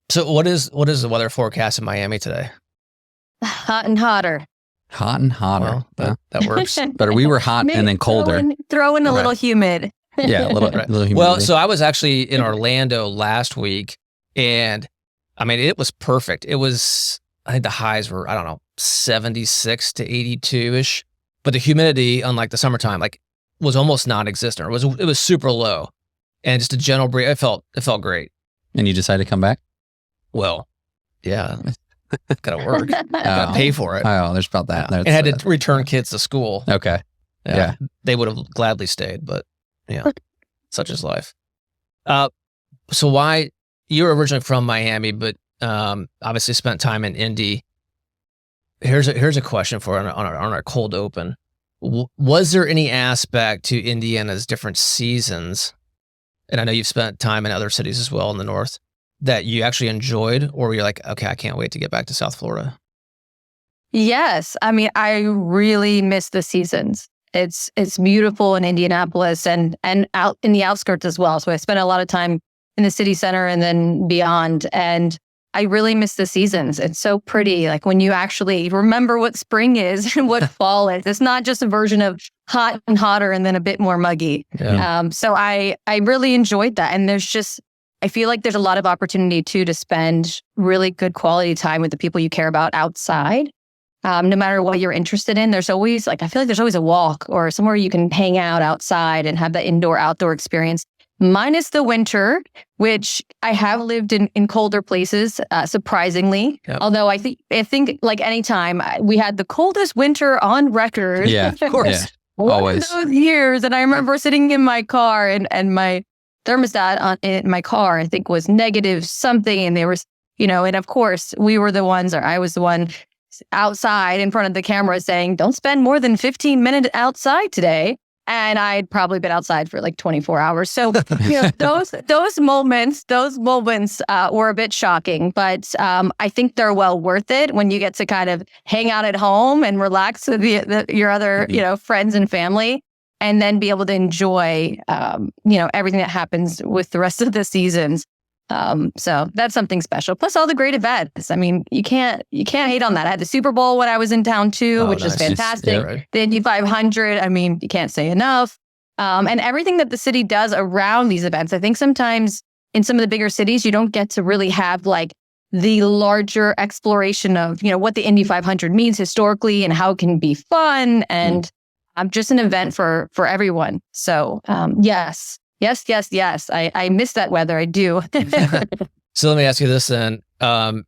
So what is the weather forecast in Miami today? Hot and hotter. Hot and hotter. Well, that works. But we were hot and then colder. Throw in a little humid. Yeah, a little humidity. Well, so I was actually in Orlando last week, and I mean, it was perfect. It was, I think the highs were, I don't know, 76 to 82-ish, but the humidity, unlike the summertime, like was almost non-existent. It was super low, and just a gentle breeze. It felt great. And you decided to come back? Well, yeah, gotta work, gotta pay for it. Oh, there's about that. And had to return kids to school. Okay. Yeah. They would have gladly stayed, but yeah, such is life. So why, you're originally from Miami, but obviously spent time in Indy. Here's a question for on our cold open. Was there any aspect to Indiana's different seasons, and I know you've spent time in other cities as well in the north, that you actually enjoyed, or were you like, okay, I can't wait to get back to South Florida? Yes. I mean, I really miss the seasons. It's beautiful in Indianapolis and out in the outskirts as well. So I spent a lot of time in the city center and then beyond. And I really miss the seasons. It's so pretty. Like when you actually remember what spring is and what fall is. It's not just a version of hot and hotter and then a bit more muggy. Yeah. So I really enjoyed that. And I feel like there's a lot of opportunity too to spend really good quality time with the people you care about outside. No matter what you're interested in, there's always I feel like there's always a walk or somewhere you can hang out outside and have the indoor-outdoor experience. Minus the winter, which I have lived in colder places, surprisingly. Yep. Although I think like any time we had the coldest winter on record. Yeah, of course. Yeah, always. One of those years, and I remember sitting in my car and my thermostat in my car, I think, was negative something, and there was, and of course we were the ones, or I was the one outside in front of the camera saying, "Don't spend more than 15 minutes outside today." And I'd probably been outside for like 24 hours. So, those moments were a bit shocking, but I think they're well worth it when you get to kind of hang out at home and relax with your other, friends and family, and then be able to enjoy, everything that happens with the rest of the seasons. So that's something special. Plus all the great events. I mean, you can't hate on that. I had the Super Bowl when I was in town too, which is fantastic. Yeah, right. The Indy 500. I mean, you can't say enough. And everything that the city does around these events. I think sometimes in some of the bigger cities, you don't get to really have like the larger exploration of, what the Indy 500 means historically and how it can be fun and just an event for everyone. So, yes. Yes. I miss that weather. I do. So let me ask you this then.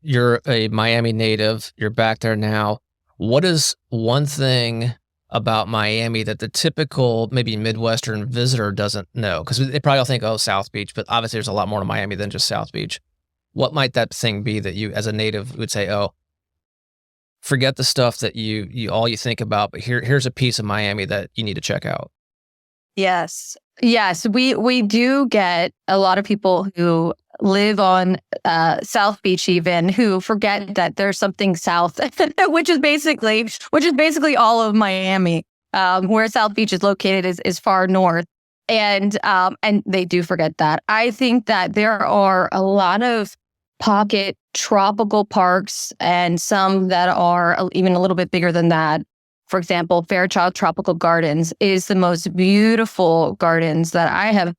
You're a Miami native. You're back there now. What is one thing about Miami that the typical maybe Midwestern visitor doesn't know? Because they probably all think, oh, South Beach, but obviously there's a lot more to Miami than just South Beach. What might that thing be that you as a native would say, oh, forget the stuff that you all you think about, but here's a piece of Miami that you need to check out? Yes, we do get a lot of people who live on South Beach even who forget that there's something south, which is basically all of Miami. Where South Beach is located is far north, and they do forget that. I think that there are a lot of pocket tropical parks and some that are even a little bit bigger than that. For example, Fairchild Tropical Gardens is the most beautiful gardens that I have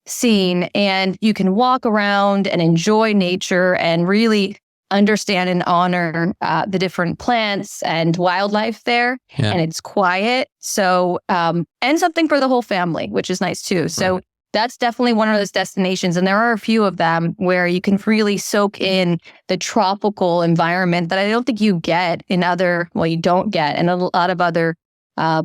seen. And you can walk around and enjoy nature and really understand and honor the different plants and wildlife there. Yeah. And it's quiet. So, and something for the whole family, which is nice too. So that's definitely one of those destinations. And there are a few of them where you can really soak in the tropical environment that I don't think you get in you don't get in a lot of other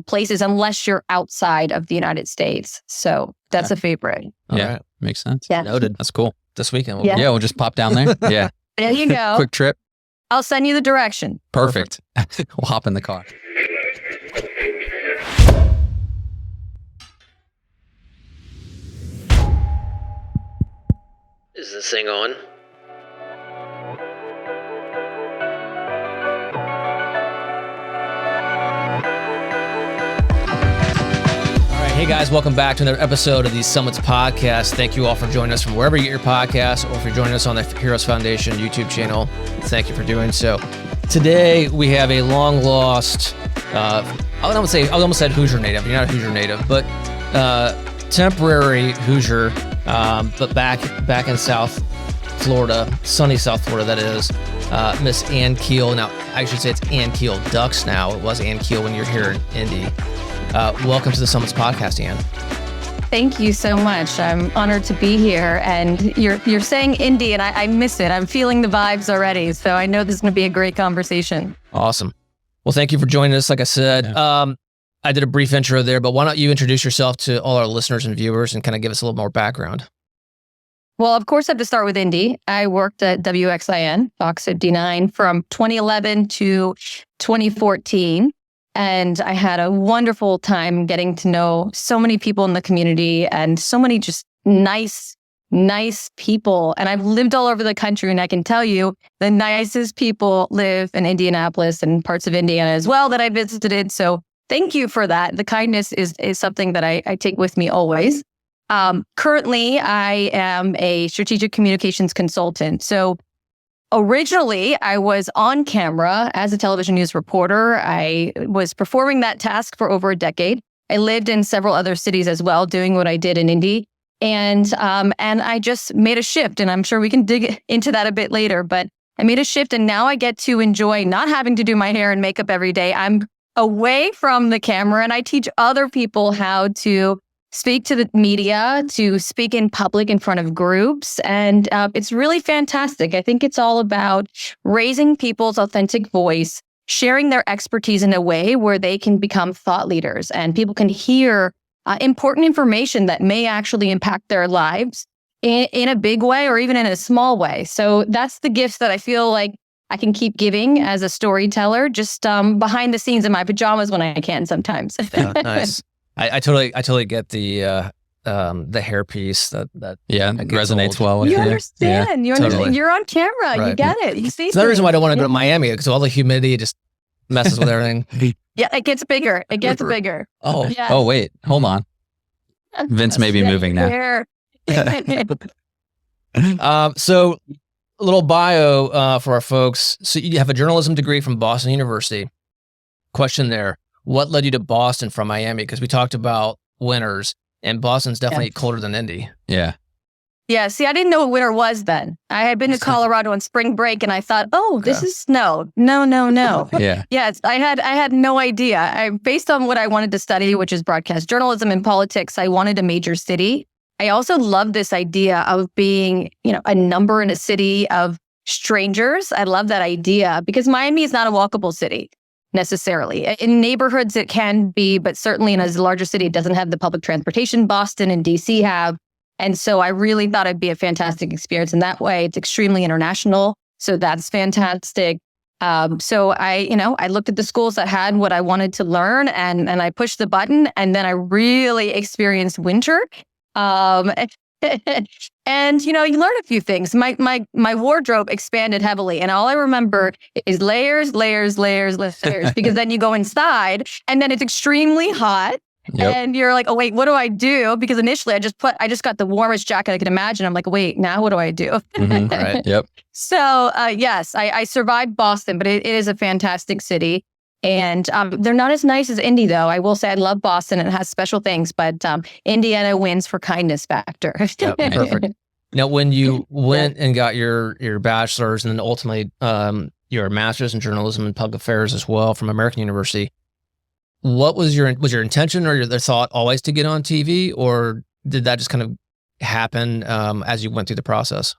places unless you're outside of the United States. So that's a favorite. Yeah, right. Makes sense. Yeah. Noted. That's cool. This weekend. We'll just pop down there. Yeah. There you go. Quick trip. I'll send you the direction. Perfect. We'll hop in the car. Is this thing on? All right, Hey guys, welcome back to another episode of the Summits Podcast. Thank you all for joining us from wherever you get your podcasts, or if you're joining us on the Heroes Foundation YouTube channel. Thank you for doing so. Today we have a long lost, I almost said Hoosier native. You're not a Hoosier native, but temporary Hoosier, but back in South Florida, sunny South Florida, that is, Miss Ann Keil. Now, I should say it's Ann Keil Dux now. It was Ann Keil when you're here in Indy. Welcome to the Summits Podcast, Ann. Thank you so much. I'm honored to be here. And you're saying Indy, and I miss it. I'm feeling the vibes already. So I know this is going to be a great conversation. Awesome. Well, thank you for joining us. Like I said, I did a brief intro there, but why don't you introduce yourself to all our listeners and viewers and kind of give us a little more background? Well, of course, I have to start with Indy. I worked at WXIN, Fox 59, from 2011 to 2014. And I had a wonderful time getting to know so many people in the community and so many just nice people. And I've lived all over the country, and I can tell you the nicest people live in Indianapolis and parts of Indiana as well that I visited. So thank you for that. The kindness is something that I take with me always. Currently, I am a strategic communications consultant. So originally, I was on camera as a television news reporter. I was performing that task for over a decade. I lived in several other cities as well, doing what I did in Indy. And I just made a shift, and I'm sure we can dig into that a bit later, but I made a shift, and now I get to enjoy not having to do my hair and makeup every day. I'm away from the camera, and I teach other people how to speak to the media, to speak in public in front of groups. And it's really fantastic. I think it's all about raising people's authentic voice, sharing their expertise in a way where they can become thought leaders and people can hear important information that may actually impact their lives in a big way or even in a small way. So that's the gift that I feel like I can keep giving as a storyteller, just behind the scenes in my pajamas when I can sometimes. Oh, nice. I totally get the hair piece that resonates well with you. You Understand. Yeah, you understand. Totally. You're on camera. Right. You get it. You see. It's another reason why I don't want to go to Miami, because all the humidity just messes with everything. Yeah, it gets bigger. It gets bigger. Oh, Yes. Oh, wait, hold on. Vince may be moving now. So a little bio for our folks. So you have a journalism degree from Boston University. Question there. What led you to Boston from Miami? Because we talked about winters, and Boston's definitely colder than Indy. Yeah. Yeah, see, I didn't know what winter was then. I had been to Colorado on spring break, and I thought, this is snow. No. Yeah. Yes, I had no idea. Based on what I wanted to study, which is broadcast journalism and politics, I wanted a major city. I also love this idea of being, a number in a city of strangers. I love that idea because Miami is not a walkable city necessarily. In neighborhoods, it can be, but certainly in a larger city, it doesn't have the public transportation Boston and DC have. And so I really thought it'd be a fantastic experience in that way. It's extremely international. So that's fantastic. So I looked at the schools that had what I wanted to learn and I pushed the button, and then I really experienced winter. And, you learn a few things. My wardrobe expanded heavily. And all I remember is layers, because then you go inside and then it's extremely hot. Yep. And you're like, oh, wait, what do I do? Because initially I just got the warmest jacket I could imagine. I'm like, wait, now what do I do? Mm-hmm. Right. Yep. So, yes, I survived Boston, but it is a fantastic city. And they're not as nice as Indy, though. I will say I love Boston and it has special things, but Indiana wins for kindness factor. Yep, perfect. Now, when you went and got your bachelor's and then ultimately your master's in journalism and public affairs as well from American University, what was your intention or your thought always to get on TV, or did that just kind of happen as you went through the process?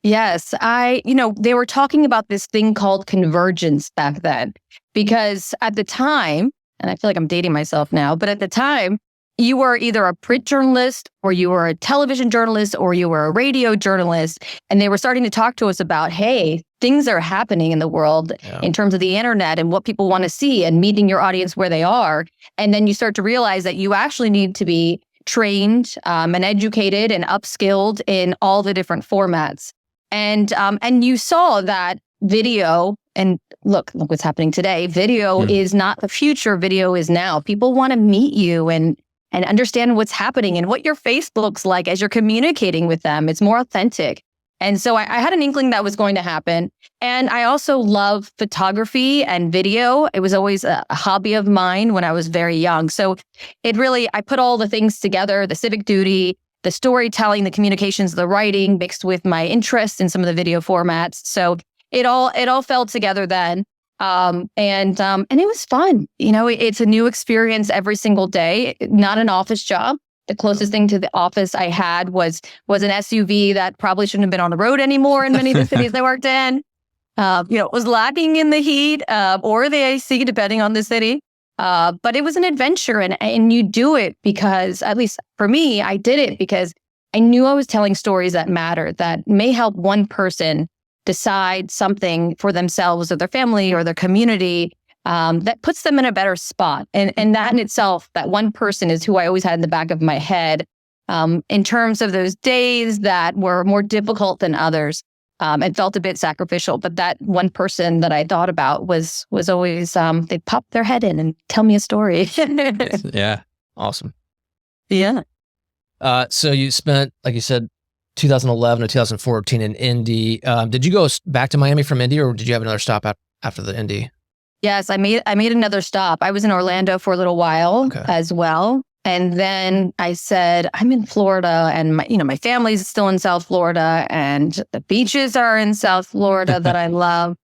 Yes, they were talking about this thing called convergence back then, because at the time, and I feel like I'm dating myself now, but at the time, you were either a print journalist or you were a television journalist or you were a radio journalist. And they were starting to talk to us about, hey, things are happening in the world in terms of the internet and what people want to see and meeting your audience where they are. And then you start to realize that you actually need to be trained and educated and upskilled in all the different formats. And you saw that video, and look what's happening today. Video is not the future. Video is now. People want to meet you and and understand what's happening and what your face looks like as you're communicating with them. It's more authentic. And so I had an inkling that was going to happen. And I also love photography and video. It was always a hobby of mine when I was very young. So I put all the things together, the civic duty, the storytelling, the communications, the writing, mixed with my interest in some of the video formats. So it all fell together then. And it was fun. It's a new experience every single day, not an office job. The closest thing to the office I had was an SUV that probably shouldn't have been on the road anymore in many of the cities I worked in. It was lacking in the heat or the AC, depending on the city. But it was an adventure, and you do it because, at least for me, I did it because I knew I was telling stories that mattered, that may help one person decide something for themselves or their family or their community. That puts them in a better spot. And that in itself, that one person is who I always had in the back of my head in terms of those days that were more difficult than others and felt a bit sacrificial. But that one person that I thought about was always, they'd pop their head in and tell me a story. Yeah. Awesome. Yeah. So you spent, like you said, 2011 to 2014 in Indy. Did you go back to Miami from Indy, or did you have another stop after the Indy? Yes, I made another stop. I was in Orlando for a little while as well. And then I said, I'm in Florida, and my family's still in South Florida, and the beaches are in South Florida that I love.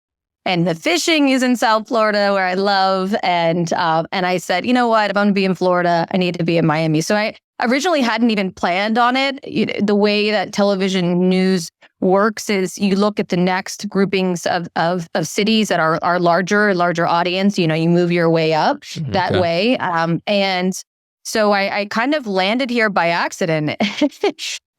And the fishing is in South Florida where I love. And I said, you know what, if I'm going to be in Florida, I need to be in Miami. So I originally hadn't even planned on it. The way that television news works is you look at the next groupings of cities that are larger audience. You move your way up that way. And so I kind of landed here by accident.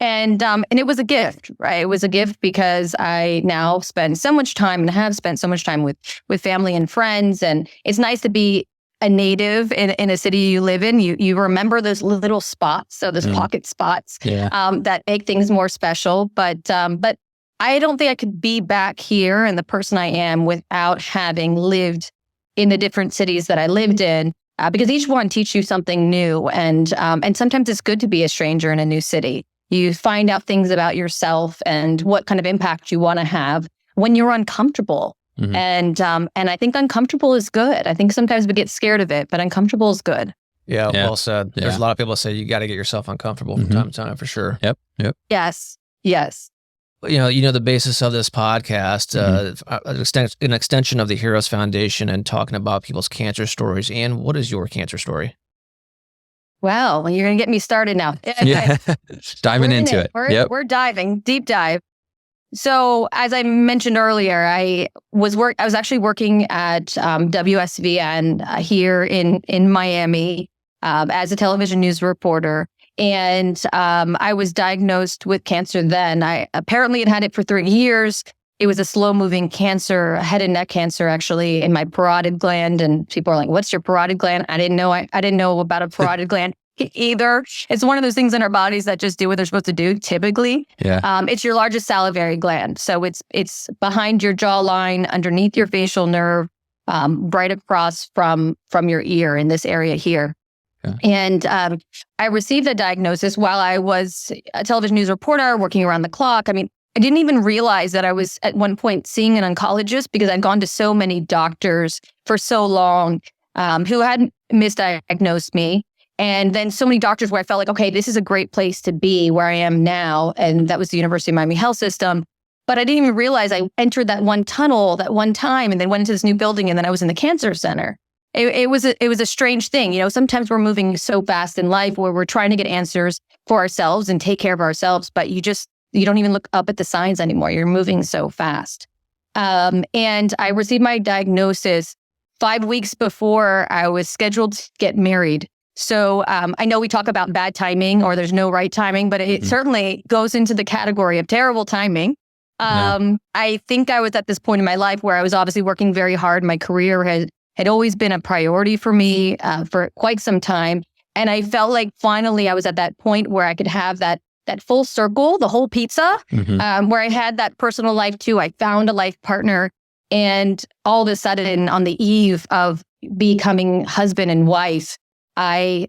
And it was a gift, right? It was a gift because I now spend so much time and have spent so much time with family and friends. And it's nice to be a native in a city you live in. You remember those little spots, so those pocket spots that make things more special. But I don't think I could be back here and the person I am without having lived in the different cities that I lived in, because each one teach you something new. And sometimes it's good to be a stranger in a new city. You find out things about yourself and what kind of impact you want to have when you're uncomfortable. And I think uncomfortable is good. I think sometimes we get scared of it, but uncomfortable is good. Yeah, well said. Yeah. There's a lot of people that say you got to get yourself uncomfortable from time to time, for sure. Yep. Yes. The basis of this podcast, an extension of the Heroes Foundation, and talking about people's cancer stories. And what is your cancer story? Well, you're going to get me started now. Yeah, diving into it. We're diving, deep dive. So as I mentioned earlier, I was actually working at WSVN here in Miami as a television news reporter. And I was diagnosed with cancer then. I apparently had it for 3 years. It was a slow-moving cancer, head and neck cancer, actually, in my parotid gland. And people are like, "What's your parotid gland?" I didn't know about a parotid gland either. It's one of those things in our bodies that just do what they're supposed to do. Typically, it's your largest salivary gland. So it's behind your jawline, underneath your facial nerve, right across from your ear in this area here. Yeah. And I received a diagnosis while I was a television news reporter working around the clock. I mean, I didn't even realize that I was at one point seeing an oncologist because I'd gone to so many doctors for so long who had misdiagnosed me. And then so many doctors where I felt like, okay, this is a great place to be where I am now. And that was the University of Miami Health System. But I didn't even realize I entered that one tunnel that one time and then went into this new building, and then I was in the cancer center. It was a strange thing. Sometimes we're moving so fast in life where we're trying to get answers for ourselves and take care of ourselves, but you don't even look up at the signs anymore. You're moving so fast. And I received my diagnosis 5 weeks before I was scheduled to get married. So I know we talk about bad timing or there's no right timing, but it certainly goes into the category of terrible timing. I think I was at this point in my life where I was obviously working very hard. My career had always been a priority for me for quite some time. And I felt like finally I was at that point where I could have that full circle, the whole pizza, where I had that personal life too. I found a life partner, and all of a sudden on the eve of becoming husband and wife, I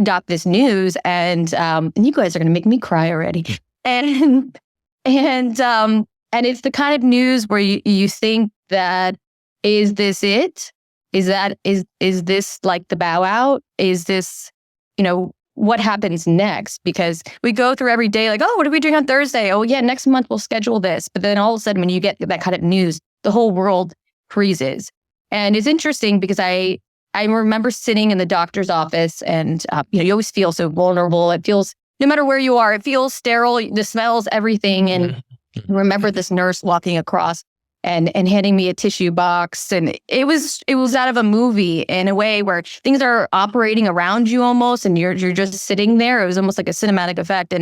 got this news, and you guys are going to make me cry already. And it's the kind of news where you think that, is this it? Is this like the bow out? Is this, what happens next? Because we go through every day like, oh, what are we doing on Thursday? Oh yeah, next month we'll schedule this. But then all of a sudden when you get that kind of news, the whole world freezes. And it's interesting because I remember sitting in the doctor's office, and you always feel so vulnerable. It feels, no matter where you are, it feels sterile, the smells, everything. And I remember this nurse walking across and handing me a tissue box. And it was out of a movie, in a way where things are operating around you almost, and you're just sitting there. It was almost like a cinematic effect.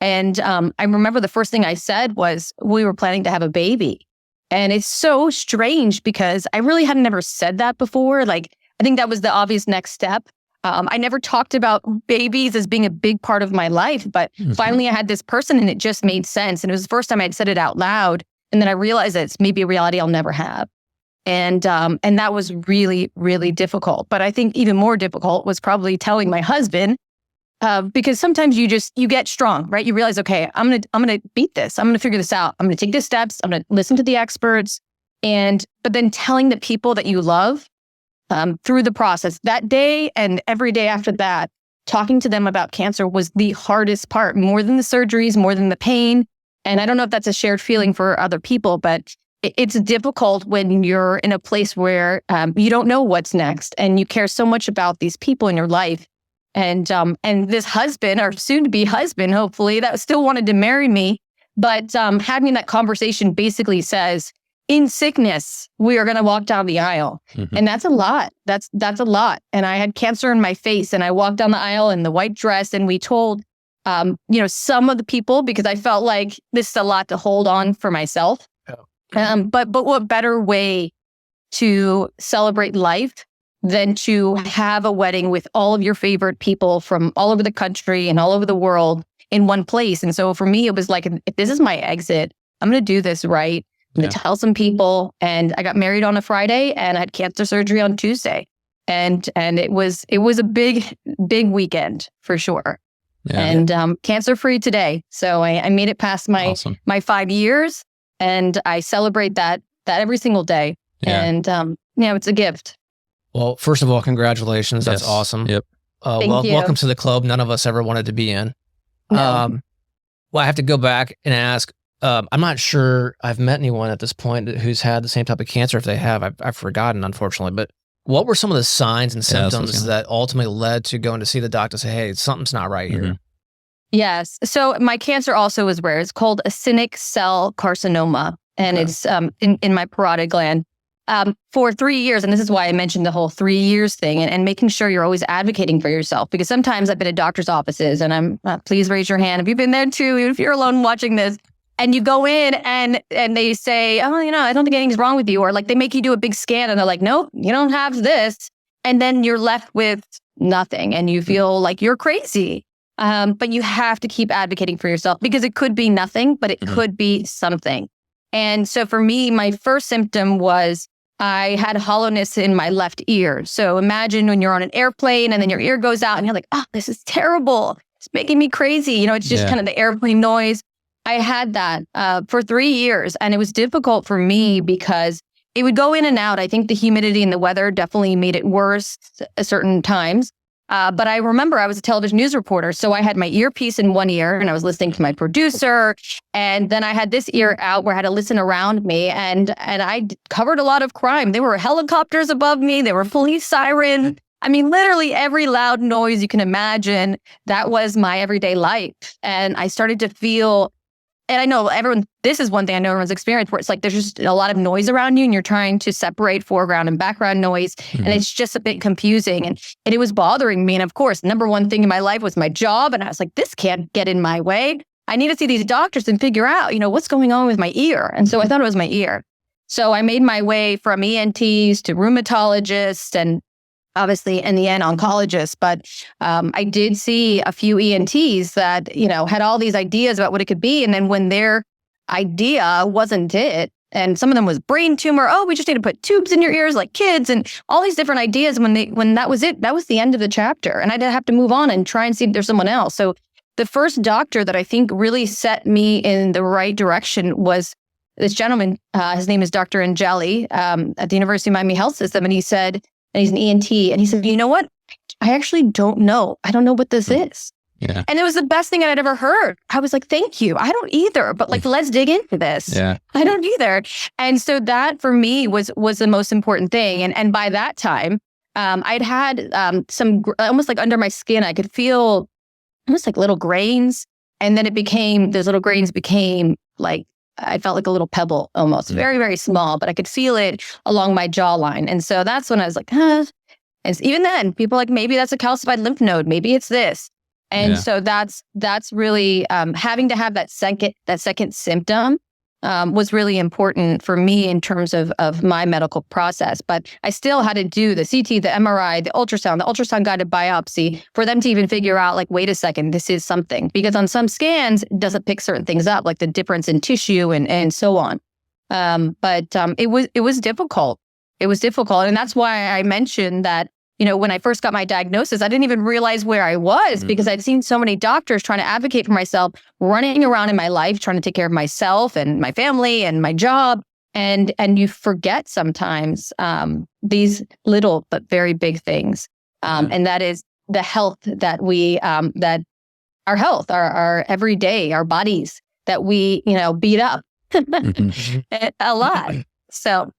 And I remember the first thing I said was, we were planning to have a baby. And it's so strange because I really had never said that before. Like, I think that was the obvious next step. I never talked about babies as being a big part of my life, but finally I had this person and it just made sense. And it was the first time I'd said it out loud. And then I realized that it's maybe a reality I'll never have. And that was really, really difficult. But I think even more difficult was probably telling my husband, because sometimes you get strong, right? You realize, okay, I'm gonna beat this. I'm gonna figure this out. I'm gonna take the steps. I'm gonna listen to the experts. But then telling the people that you love through the process that day and every day after that, talking to them about cancer was the hardest part, more than the surgeries, more than the pain. And I don't know if that's a shared feeling for other people, but it's difficult when you're in a place where you don't know what's next and you care so much about these people in your life. And this husband, or soon-to-be husband, hopefully, that still wanted to marry me, but having that conversation basically says, in sickness, we are going to walk down the aisle. And that's a lot. That's a lot. And I had cancer in my face, and I walked down the aisle in the white dress, and we told some of the people, because I felt like this is a lot to hold on for myself. But what better way to celebrate life than to have a wedding with all of your favorite people from all over the country and all over the world in one place. And so for me, it was like, if this is my exit, I'm going to do this right. I'm going to tell some people. And I got married on a Friday and I had cancer surgery on Tuesday. And it was a big weekend for sure. Yeah. And cancer free today. So I made it past my 5 years, and I celebrate that every single day. Yeah. And it's a gift. Well, first of all, congratulations. That's awesome. Yep. Welcome to the club none of us ever wanted to be in. No. Well, I have to go back and ask, I'm not sure I've met anyone at this point who's had the same type of cancer. If they have, I've forgotten, unfortunately. But what were some of the signs and symptoms that ultimately led to going to see the doctor, say, hey, something's not right here? Yes. So my cancer also is rare. It's called actinic cell carcinoma, and it's in my parotid gland. For 3 years, and this is why I mentioned the whole 3 years thing, and making sure you're always advocating for yourself, because sometimes I've been at doctor's offices, and I'm please raise your hand if you've been there too, even if you're alone watching this, and you go in and they say, oh, I don't think anything's wrong with you, or like they make you do a big scan and they're like, nope, you don't have this, and then you're left with nothing, and you feel like you're crazy. But you have to keep advocating for yourself, because it could be nothing, but it could be something. And so for me, my first symptom was I had hollowness in my left ear. So imagine when you're on an airplane and then your ear goes out and you're like, oh, this is terrible. It's making me crazy. It's just kind of the airplane noise. I had that for 3 years, and it was difficult for me because it would go in and out. I think the humidity and the weather definitely made it worse at certain times. But I remember I was a television news reporter, so I had my earpiece in one ear and I was listening to my producer, and then I had this ear out where I had to listen around me, and I covered a lot of crime. There were helicopters above me, there were police sirens. I mean, literally every loud noise you can imagine. That was my everyday life. And I started to feel, and I know this is one thing I know everyone's experienced, where it's like there's just a lot of noise around you and you're trying to separate foreground and background noise. And it's just a bit confusing. And it was bothering me. And of course, number one thing in my life was my job. And I was like, this can't get in my way. I need to see these doctors and figure out, what's going on with my ear. And so I thought it was my ear. So I made my way from ENTs to rheumatologists and obviously in the end oncologists. But I did see a few ENTs that, had all these ideas about what it could be. And then when their idea wasn't it. And some of them was brain tumor. Oh, we just need to put tubes in your ears like kids, and all these different ideas. When that was it, that was the end of the chapter. And I did have to move on and try and see if there's someone else. So the first doctor that I think really set me in the right direction was this gentleman. His name is Dr. Angeli at the University of Miami Health System. And he said, and he's an ENT, and he said, you know what? I actually don't know. I don't know what this is. Yeah. And it was the best thing I'd ever heard. I was like, thank you. I don't either, but like, let's dig into this. Yeah. I don't either. And so that for me was the most important thing. And by that time, I'd had some, almost like under my skin, I could feel almost like little grains. And then those little grains became like, I felt like a little pebble almost, very, very small, but I could feel it along my jawline. And so that's when I was like, And even then, people like, maybe that's a calcified lymph node. Maybe it's this. And so that's really having to have that second symptom was really important for me in terms of my medical process. But I still had to do the CT, the MRI, the ultrasound guided biopsy for them to even figure out like, wait a second, this is something. Because on some scans, it doesn't pick certain things up, like the difference in tissue and so on. But it was difficult. It was difficult. And that's why I mentioned that, when I first got my diagnosis, I didn't even realize where I was because I'd seen so many doctors trying to advocate for myself, running around in my life, trying to take care of myself and my family and my job. And you forget sometimes these little but very big things. And that is the health that that our health, our everyday, our bodies that we, beat up a lot. So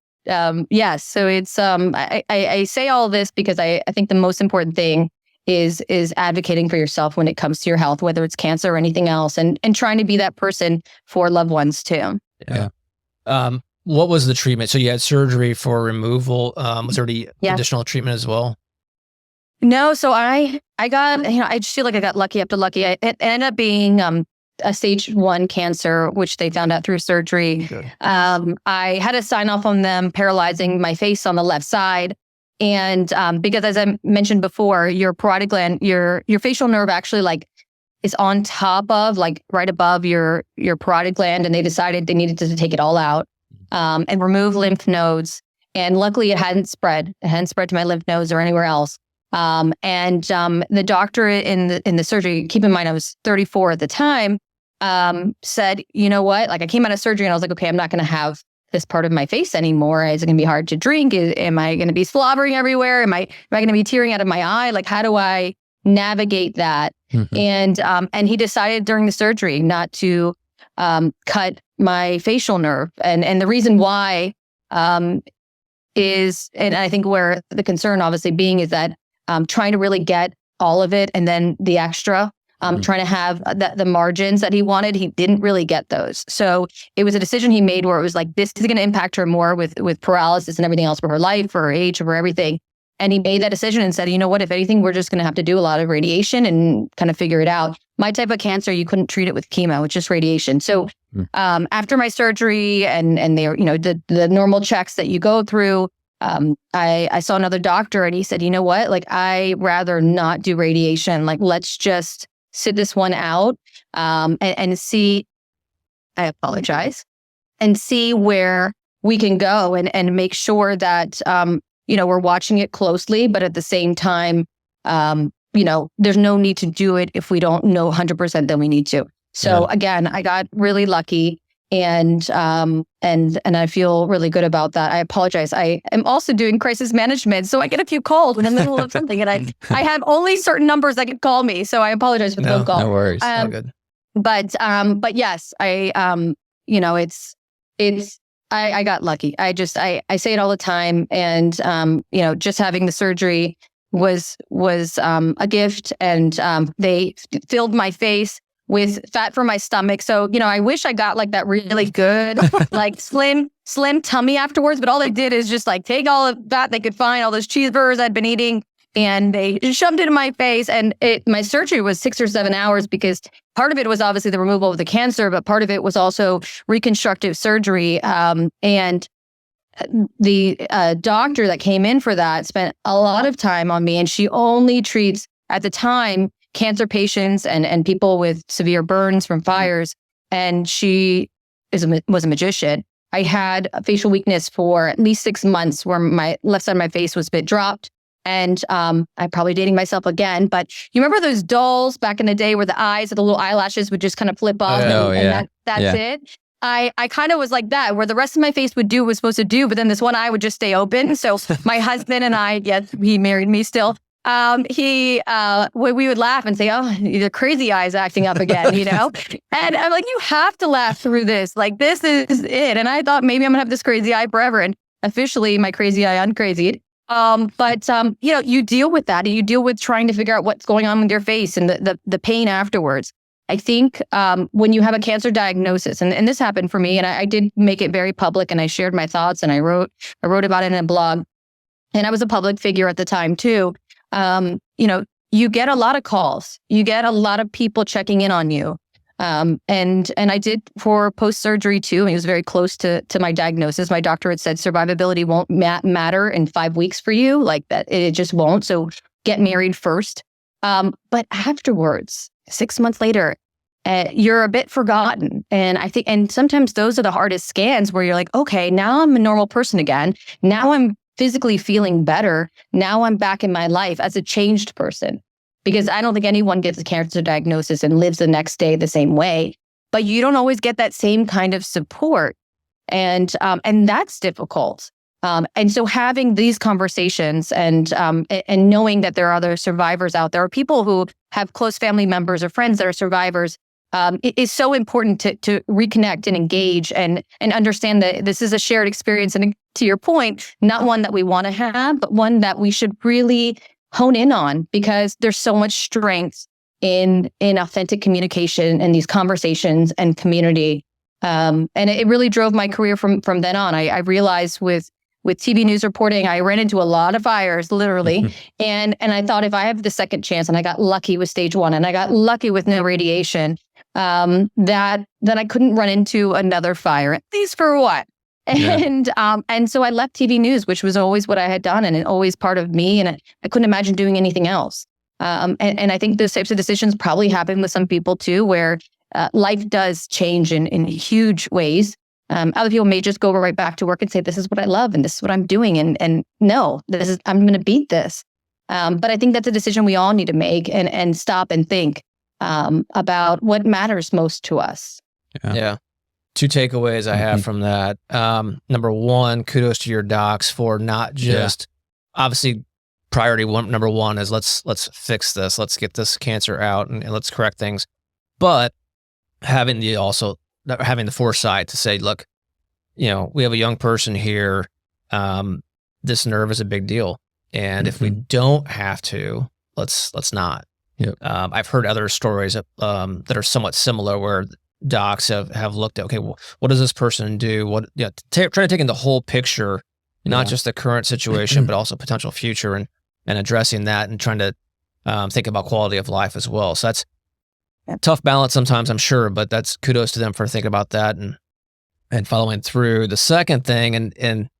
yes. So it's, I say all this because I think the most important thing is advocating for yourself when it comes to your health, whether it's cancer or anything else, and trying to be that person for loved ones too. Yeah. What was the treatment? So you had surgery for removal. Was there any additional treatment as well? No. So I got, I just feel like I got lucky after lucky. It ended up being, a stage 1 cancer, which they found out through surgery. Okay. I had to sign off on them paralyzing my face on the left side. And because as I mentioned before, your parotid gland, your facial nerve actually like is on top of, like right above your parotid gland. And they decided they needed to take it all out and remove lymph nodes. And luckily it hadn't spread. It hadn't spread to my lymph nodes or anywhere else. And the doctor in the surgery, keep in mind I was 34 at the time, said, you know what? Like I came out of surgery and I was like, okay, I'm not going to have this part of my face anymore. Is it going to be hard to drink? Am I going to be slobbering everywhere? Am I going to be tearing out of my eye? Like, how do I navigate that? Mm-hmm. And he decided during the surgery not to cut my facial nerve. And the reason why is, and I think where the concern obviously being is that trying to really get all of it and then the extra, trying to have the margins that he wanted, he didn't really get those. So it was a decision he made where it was like, this is going to impact her more with paralysis and everything else for her life, for her age, for everything. And he made that decision and said, you know what, if anything, we're just going to have to do a lot of radiation and kind of figure it out. My type of cancer, you couldn't treat it with chemo, it's just radiation. So after my surgery and they were, the normal checks that you go through, I saw another doctor and he said, you know what, like I rather not do radiation. Like, let's just sit this one out and see, I apologize, and see where we can go and make sure that, we're watching it closely, but at the same time, there's no need to do it if we don't know 100% that we need to. So again, I got really lucky and I feel really good about that. I apologize. I am also doing crisis management, so I get a few calls in the middle of something, and I have only certain numbers that can call me. So I apologize for the phone call. No worries. All good. But yes, I got lucky. I say it all the time, and just having the surgery was a gift, and they filled my face with fat from my stomach. So, I wish I got like that really good, like slim tummy afterwards, but all they did is just like take all of that they could find, all those cheeseburgers I'd been eating, and they shoved it in my face. And my surgery was 6 or 7 hours because part of it was obviously the removal of the cancer, but part of it was also reconstructive surgery. And the doctor that came in for that spent a lot of time on me, and she only treats, at the time, cancer patients and people with severe burns from fires. And she was a magician. I had a facial weakness for at least 6 months where my left side of my face was a bit dropped. And I'm probably dating myself again, but you remember those dolls back in the day where the eyes or the little eyelashes would just kind of flip off and that's it? I kind of was like that, where the rest of my face would do what it was supposed to do, but then this one eye would just stay open. So my husband and I, yes, he married me still. We would laugh and say, "Oh, the crazy eyes acting up again," you know? And I'm like, you have to laugh through this. Like, this is it. And I thought maybe I'm gonna have this crazy eye forever. And officially my crazy eye uncrazied. But you deal with that, and you deal with trying to figure out what's going on with your face and the pain afterwards. I think when you have a cancer diagnosis, and this happened for me, and I did make it very public, and I shared my thoughts, and I wrote about it in a blog, and I was a public figure at the time too. You get a lot of calls, you get a lot of people checking in on you. And I did for post-surgery too. And it was very close to my diagnosis. My doctor had said survivability won't matter in 5 weeks for you, like that. It just won't. So get married first. But afterwards, 6 months later, you're a bit forgotten. And I think, and sometimes those are the hardest scans where you're like, okay, now I'm a normal person again. Now I'm physically feeling better. Now I'm back in my life as a changed person. Because I don't think anyone gets a cancer diagnosis and lives the next day the same way, but you don't always get that same kind of support, and that's difficult. And so having these conversations and knowing that there are other survivors out there, or people who have close family members or friends that are survivors, it is so important to reconnect and engage and understand that this is a shared experience. And to your point, not one that we want to have, but one that we should really hone in on, because there's so much strength in authentic communication and these conversations and community. And it really drove my career from then on. I realized with TV news reporting, I ran into a lot of fires, literally. And I thought, if I have the second chance, and I got lucky with stage 1, and I got lucky with no radiation, that I couldn't run into another fire, at least for a while. And so I left TV news, which was always what I had done and always part of me. And I couldn't imagine doing anything else. And I think those types of decisions probably happen with some people too, where life does change in huge ways. Other people may just go right back to work and say, this is what I love and this is what I'm doing. And no, I'm going to beat this. But I think that's a decision we all need to make and stop and think about what matters most to us. Yeah. 2 takeaways I have from that. Number 1, kudos to your docs for not just, obviously priority number 1 is let's fix this, let's get this cancer out and let's correct things. But having the foresight to say, look, we have a young person here. This nerve is a big deal. And if we don't have to, let's not. Yep. I've heard other stories that are somewhat similar where docs have looked at, okay, well, what does this person do? Try to take in the whole picture, not just the current situation, but also potential future, and addressing that and trying to think about quality of life as well. So that's a tough balance sometimes, I'm sure, but that's kudos to them for thinking about that and following through. The second thing, and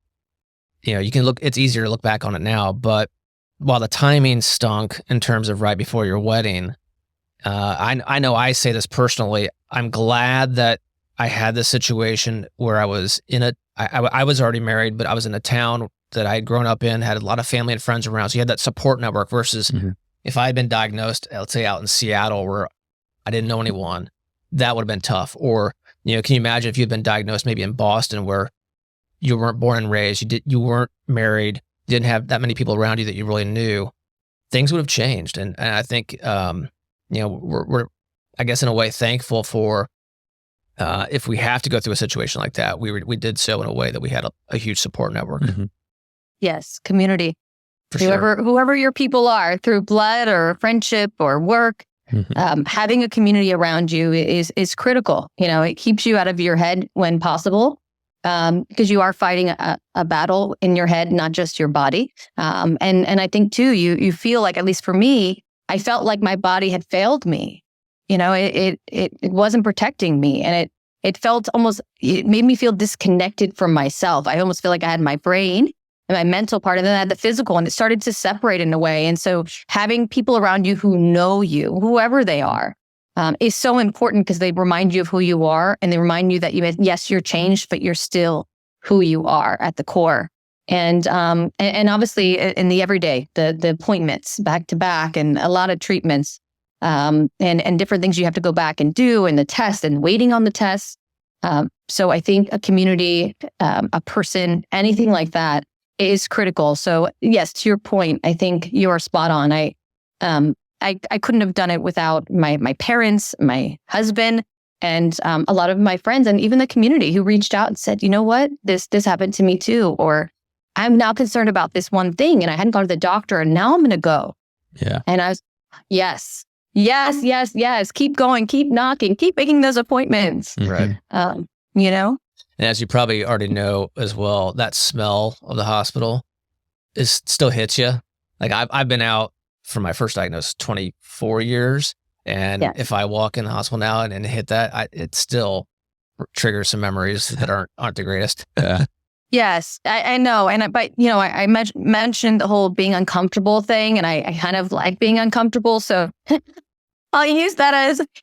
you can look, it's easier to look back on it now, but while the timing stunk in terms of right before your wedding, I know I say this personally, I'm glad that I had this situation where I was I was already married, but I was in a town that I had grown up in, had a lot of family and friends around. So you had that support network versus if I had been diagnosed, let's say out in Seattle where I didn't know anyone, that would have been tough. Or, can you imagine if you'd been diagnosed maybe in Boston where you weren't born and raised, you weren't married, you didn't have that many people around you that you really knew, things would have changed. And I think, we're, I guess, in a way thankful for if we have to go through a situation like that, we did so in a way that we had a huge support network. Yes, community. For whoever your people are, through blood or friendship or work, having a community around you is critical. It keeps you out of your head when possible, because you are fighting a battle in your head, not just your body. And I think too, you feel like, at least for me, I felt like my body had failed me. It wasn't protecting me, and it made me feel disconnected from myself. I almost feel like I had my brain and my mental part, and then I had the physical, and it started to separate in a way. And so having people around you who know you, whoever they are, is so important because they remind you of who you are, and they remind you that yes, you're changed, but you're still who you are at the core. And obviously in the everyday, the appointments back to back, and a lot of treatments, and different things you have to go back and do, and the test and waiting on the test. So I think a community, a person, anything like that is critical. So yes, to your point, I think you are spot on. I couldn't have done it without my parents, my husband, and a lot of my friends, and even the community who reached out and said, you know what, this happened to me too, or I'm now concerned about this one thing, and I hadn't gone to the doctor, and now I'm going to go. Yeah. And I was, yes. Keep going, keep knocking, keep making those appointments. Right. You know? And as you probably already know as well, that smell of the hospital still hits you. Like I've been out for my first diagnosis 24 years. And if I walk in the hospital now and hit that, it still triggers some memories that aren't the greatest. Yeah. Yes, I know. But I mentioned the whole being uncomfortable thing, and I kind of like being uncomfortable. So I'll use that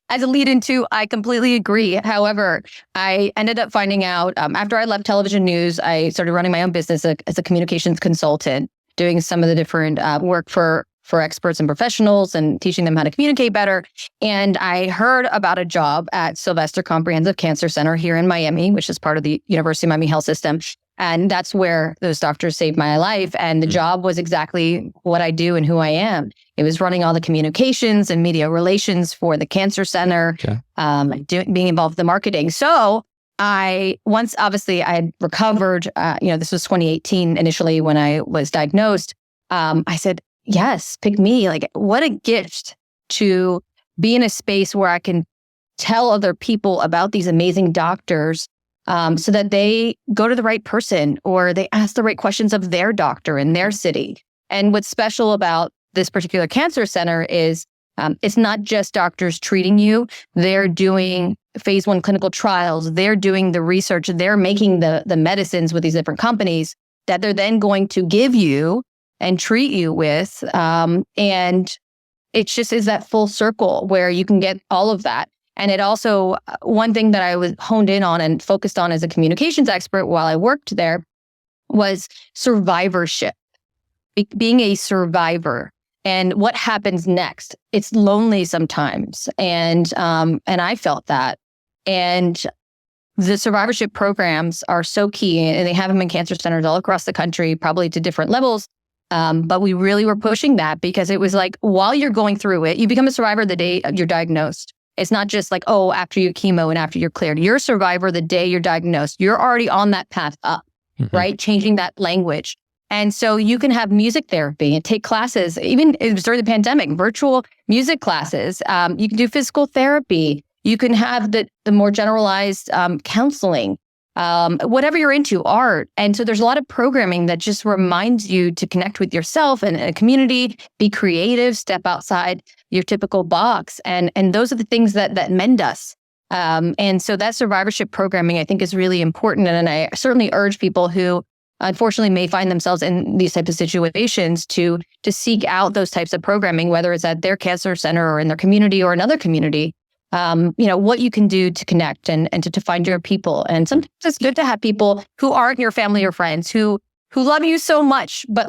as a lead into, I completely agree. However, I ended up finding out after I left television news, I started running my own business as a communications consultant, doing some of the different work for experts and professionals and teaching them how to communicate better. And I heard about a job at Sylvester Comprehensive Cancer Center here in Miami, which is part of the University of Miami Health System. And that's where those doctors saved my life. And the job was exactly what I do and who I am. It was running all the communications and media relations for the cancer center, being involved with the marketing. So once obviously I had recovered, this was 2018 initially when I was diagnosed. I said, yes, pick me. Like, what a gift to be in a space where I can tell other people about these amazing doctors, so that they go to the right person or they ask the right questions of their doctor in their city. And what's special about this particular cancer center is it's not just doctors treating you. They're doing phase 1 clinical trials. They're doing the research. They're making the medicines with these different companies that they're then going to give you and treat you with. And it just is that full circle where you can get all of that. And it also, one thing that I was honed in on and focused on as a communications expert while I worked there was survivorship, being a survivor. And what happens next? It's lonely sometimes. And I felt that. And the survivorship programs are so key, and they have them in cancer centers all across the country, probably to different levels. But we really were pushing that because it was like, while you're going through it, you become a survivor the day you're diagnosed. It's not just like, oh, after your chemo and after you're cleared. You're a survivor the day you're diagnosed. You're already on that path up, right? Changing that language. And so you can have music therapy and take classes, even during the pandemic, virtual music classes. You can do physical therapy. You can have the more generalized counseling, whatever you're into, art. And so there's a lot of programming that just reminds you to connect with yourself and a community, be creative, step outside your typical box. And those are the things that mend us. And so that survivorship programming, I think, is really important. And I certainly urge people who unfortunately may find themselves in these types of situations to seek out those types of programming, whether it's at their cancer center or in their community or another community. What you can do to connect and to find your people. And sometimes it's good to have people who aren't your family or friends who love you so much, but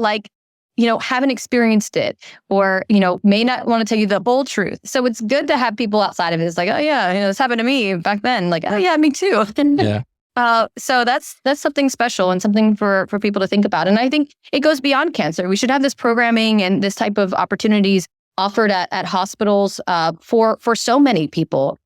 haven't experienced it or, may not want to tell you the whole truth. So it's good to have people outside of it. It's like, oh yeah, this happened to me back then. Like, oh yeah, me too. Yeah. So that's something special and something for people to think about. And I think it goes beyond cancer. We should have this programming and this type of opportunities offered at hospitals for so many people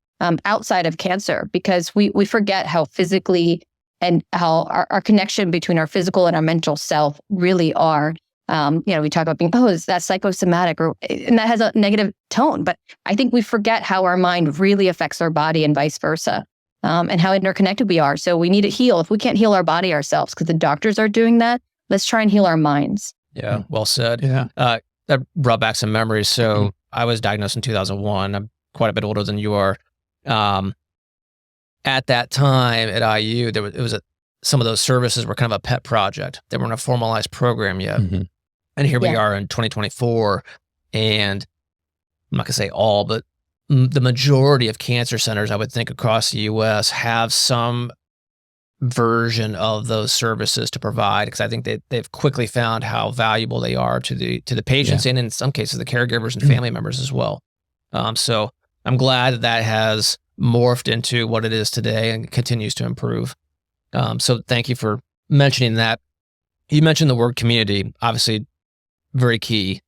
outside of cancer, because we forget how physically and how our connection between our physical and our mental self really are. We talk about being, is that psychosomatic, and that has a negative tone. But I think we forget how our mind really affects our body and vice versa, and how interconnected we are. So we need to heal. If we can't heal our body ourselves, because the doctors are doing that, let's try and heal our minds. Yeah, well said. Yeah. That brought back some memories. So I was diagnosed in 2001. I'm quite a bit older than you are. At that time at IU, some of those services were kind of a pet project. They weren't a formalized program yet. And here we are in 2024, and I'm not gonna say all, but the majority of cancer centers, I would think, across the U.S. have some version of those services to provide, because I think they've quickly found how valuable they are to the patients and in some cases the caregivers and family members as well. So I'm glad that has morphed into what it is today and continues to improve. So thank you for mentioning that. You mentioned the word community, obviously very key.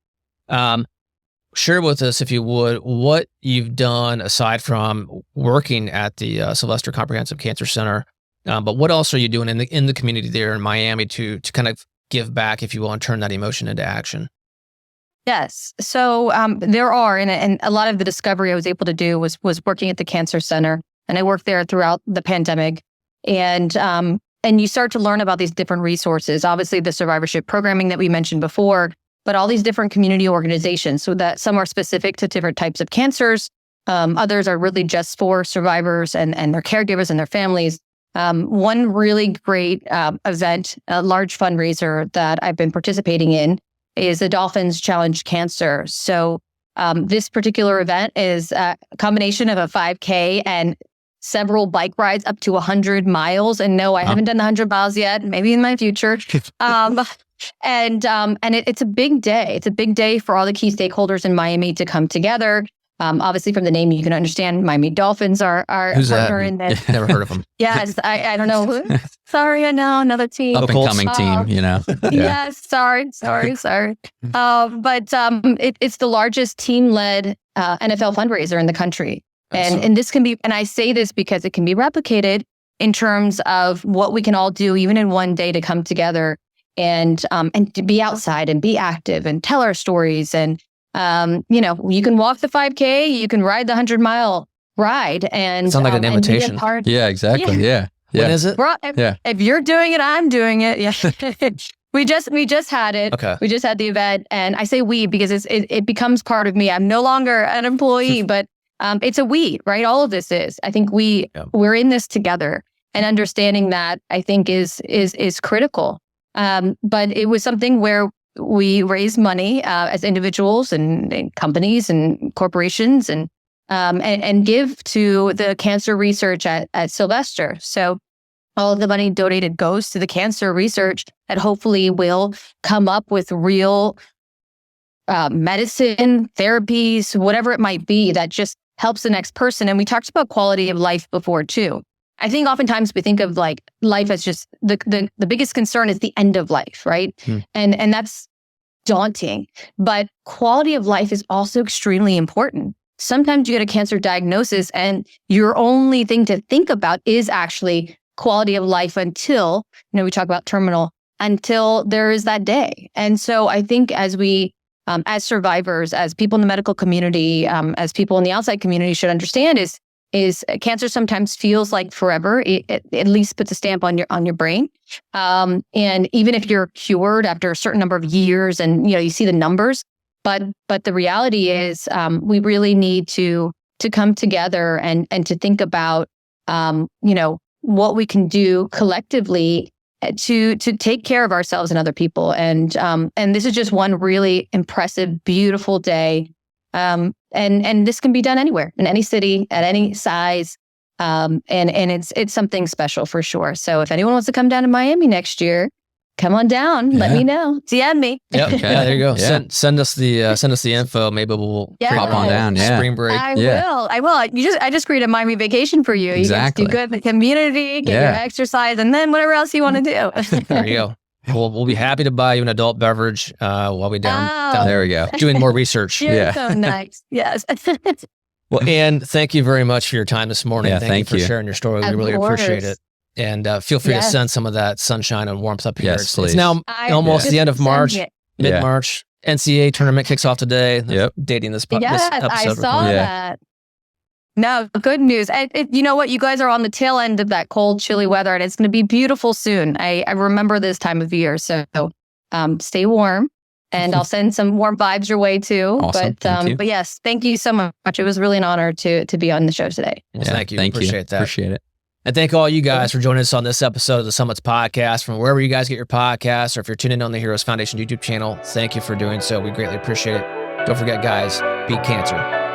Share with us, if you would, what you've done aside from working at the Sylvester Comprehensive Cancer Center. But what else are you doing in the community there in Miami to kind of give back, if you will, and turn that emotion into action? Yes. So there are, and a lot of the discovery I was able to do was working at the Cancer Center, and I worked there throughout the pandemic. And you start to learn about these different resources, obviously the survivorship programming that we mentioned before, but all these different community organizations, so that some are specific to different types of cancers. Others are really just for survivors and their caregivers and their families. One really great event, a large fundraiser that I've been participating in, is the Dolphins Challenge Cancer. So this particular event is a combination of a 5K and several bike rides up to 100 miles. And no, I haven't done the 100 miles yet, maybe in my future. And it's a big day. It's a big day for all the key stakeholders in Miami to come together. Obviously, from the name, you can understand Miami Dolphins are Who's partner that? in this. Never heard of them. Yes, I don't know who. Sorry, I know another team. Up and coming team, you know. Yes, sorry. But it's the largest team-led NFL fundraiser in the country, and this can be. And I say this because it can be replicated in terms of what we can all do, even in one day, to come together and to be outside and be active and tell our stories. And you can walk the 5K, you can ride the 100-mile ride, and sounds like an invitation. Yeah, exactly. Yeah. When is it? If you're doing it, I'm doing it. Yeah. We just had it. Okay. We just had the event, and I say we because it becomes part of me. I'm no longer an employee, but it's a we, right? All of this is. I think we're in this together, and understanding that, I think, is critical. But it was something where we raise money as individuals and companies and corporations and give to the cancer research at Sylvester. So all of the money donated goes to the cancer research that hopefully will come up with real medicine, therapies, whatever it might be that just helps the next person. And we talked about quality of life before too. I think oftentimes we think of like life as just the biggest concern is the end of life, right? And that's daunting. But quality of life is also extremely important. Sometimes you get a cancer diagnosis and your only thing to think about is actually quality of life until, we talk about terminal, until there is that day. And so I think as we, as survivors, as people in the medical community, as people in the outside community should understand is cancer sometimes feels like forever. It at least puts a stamp on your brain. And even if you're cured after a certain number of years and, you see the numbers, but the reality is we really need to come together and to think about, what we can do collectively to take care of ourselves and other people. And this is just one really impressive, beautiful day. And this can be done anywhere, in any city, at any size. And it's something special for sure. So if anyone wants to come down to Miami next year, come on down. Let me know. DM me. Yep. Yeah, there you go. Yeah. Send us the info. Maybe we'll pop on down. Yeah. Spring break. I will. I just created a Miami vacation for you. Exactly. You get to do good in the community, get your exercise, and then whatever else you want to do. There you go. We'll be happy to buy you an adult beverage while we down there we go. Doing more research. You're so nice. Yes. Well, Ann, thank you very much for your time this morning. Yeah, thank you for sharing your story. We really appreciate it. And feel free to send some of that sunshine and warmth up here. Yes, please. It's now almost the end of March, mid-March. NCAA tournament kicks off today. Dating this episode. Yes, I saw that. No, good news. You know what? You guys are on the tail end of that cold, chilly weather, and it's going to be beautiful soon. I remember this time of year, so stay warm, and I'll send some warm vibes your way too. Awesome. But yes, thank you so much. It was really an honor to be on the show today. Well, thank you. Appreciate that. Appreciate it. And thank all you guys for joining us on this episode of the Summits Podcast. From wherever you guys get your podcasts, or if you're tuning in on the Heroes Foundation YouTube channel, thank you for doing so. We greatly appreciate it. Don't forget, guys, beat cancer.